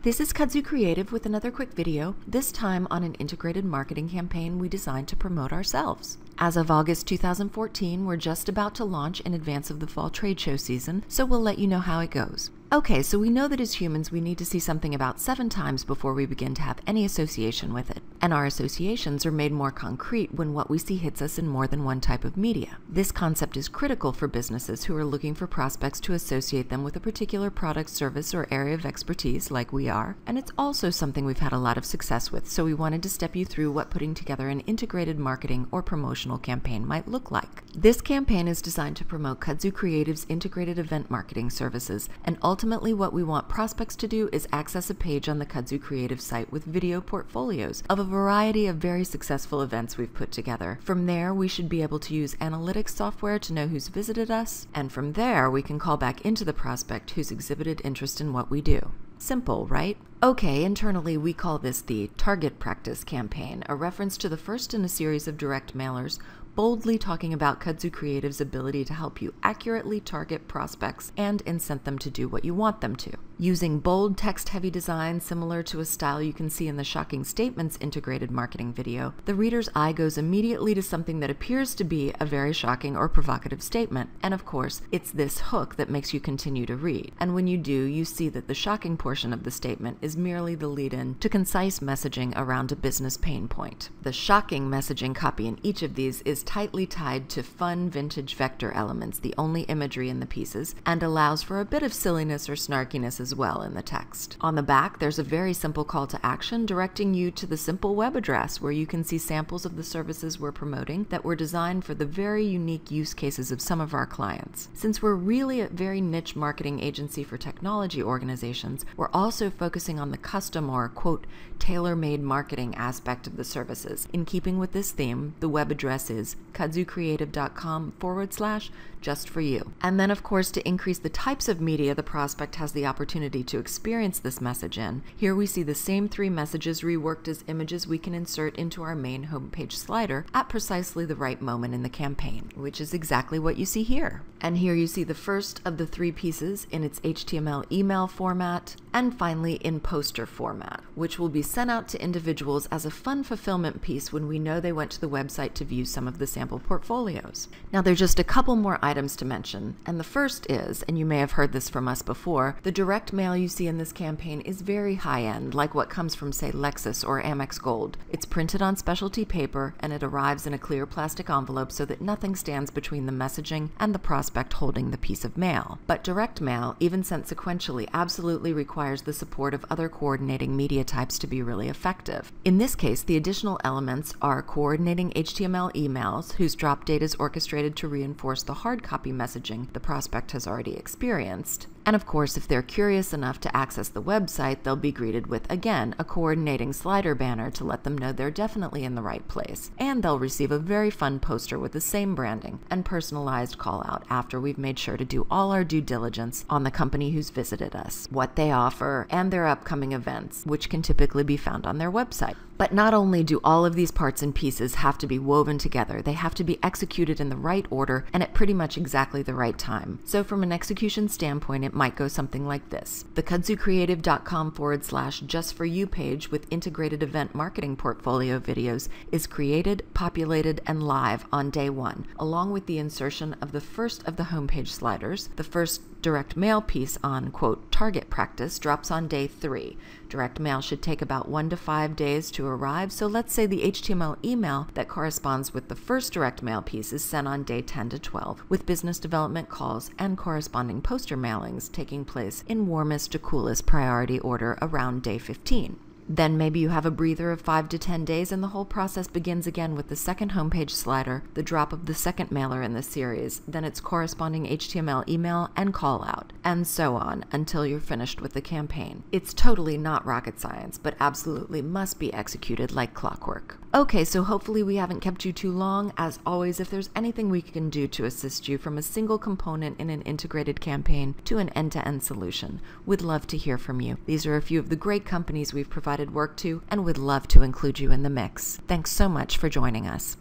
This is Kudzu Creative with another quick video, this time on an integrated marketing campaign we designed to promote ourselves. As of August 2014, we're just about to launch in advance of the fall trade show season, so we'll let you know how it goes. Okay, so we know that as humans we need to see something about 7 times before we begin to have any association with it. And our associations are made more concrete when what we see hits us in more than one type of media. This concept is critical for businesses who are looking for prospects to associate them with a particular product, service, or area of expertise like we are. And it's also something we've had a lot of success with, so we wanted to step you through what putting together an integrated marketing or promotional campaign might look like. This campaign is designed to promote Kudzu Creative's integrated event marketing services, and ultimately what we want prospects to do is access a page on the Kudzu Creative site with video portfolios of a variety of very successful events we've put together. From there, we should be able to use analytics software to know who's visited us, and from there we can call back into the prospect who's exhibited interest in what we do. Simple, right? Okay, internally we call this the Target Practice campaign, a reference to the first in a series of direct mailers boldly talking about Kudzu Creative's ability to help you accurately target prospects and incent them to do what you want them to. Using bold text-heavy design similar to a style you can see in the Shocking Statements integrated marketing video, the reader's eye goes immediately to something that appears to be a very shocking or provocative statement. And of course, it's this hook that makes you continue to read. And when you do, you see that the shocking portion of the statement is merely the lead-in to concise messaging around a business pain point. The shocking messaging copy in each of these is tightly tied to fun vintage vector elements, the only imagery in the pieces, and allows for a bit of silliness or snarkiness as well in the text. On the back, there's a very simple call to action directing you to the simple web address where you can see samples of the services we're promoting that were designed for the very unique use cases of some of our clients. Since we're really a very niche marketing agency for technology organizations, we're also focusing on the custom or, quote, tailor-made marketing aspect of the services. In keeping with this theme, the web address is kudzucreative.com/just for you. And then, of course, to increase the types of media the prospect has the opportunity to experience this message in, here we see the same 3 messages reworked as images we can insert into our main homepage slider at precisely the right moment in the campaign, which is exactly what you see here. And here you see the first of the 3 pieces in its HTML email format, and finally in poster format, which will be sent out to individuals as a fun fulfillment piece when we know they went to the website to view some of the sample portfolios. Now there are just a couple more items to mention, and the first is, and you may have heard this from us before, the direct mail you see in this campaign is very high-end, like what comes from, say, Lexus or Amex Gold. It's printed on specialty paper, and it arrives in a clear plastic envelope so that nothing stands between the messaging and the prospect holding the piece of mail. But direct mail, even sent sequentially, absolutely requires the support of other coordinating media types to be really effective. In this case, the additional elements are coordinating HTML emails, whose drop date is orchestrated to reinforce the hard copy messaging the prospect has already experienced. And of course, if they're curious enough to access the website, they'll be greeted with, again, a coordinating slider banner to let them know they're definitely in the right place. And they'll receive a very fun poster with the same branding and personalized call out after we've made sure to do all our due diligence on the company who's visited us, what they offer, and their upcoming events, which can typically be found on their website. But not only do all of these parts and pieces have to be woven together, they have to be executed in the right order and at pretty much exactly the right time. So from an execution standpoint, it might go something like this. The kudzucreative.com/just for you page with integrated event marketing portfolio videos is created, populated, and live on day 1, along with the insertion of the first of the homepage sliders. The first direct mail piece on, quote, Target Practice drops on day 3. Direct mail should take about 1 to 5 days to arrive, so let's say the HTML email that corresponds with the first direct mail piece is sent on day 10 to 12, with business development calls and corresponding poster mailings taking place in warmest to coolest priority order around day 15. Then maybe you have a breather of 5 to 10 days and the whole process begins again with the second homepage slider, the drop of the second mailer in the series, then its corresponding HTML email and call out, and so on until you're finished with the campaign. It's totally not rocket science, but absolutely must be executed like clockwork. Okay, so hopefully we haven't kept you too long. As always, if there's anything we can do to assist you from a single component in an integrated campaign to an end-to-end solution, we'd love to hear from you. These are a few of the great companies we've provided work to, and we'd love to include you in the mix. Thanks so much for joining us.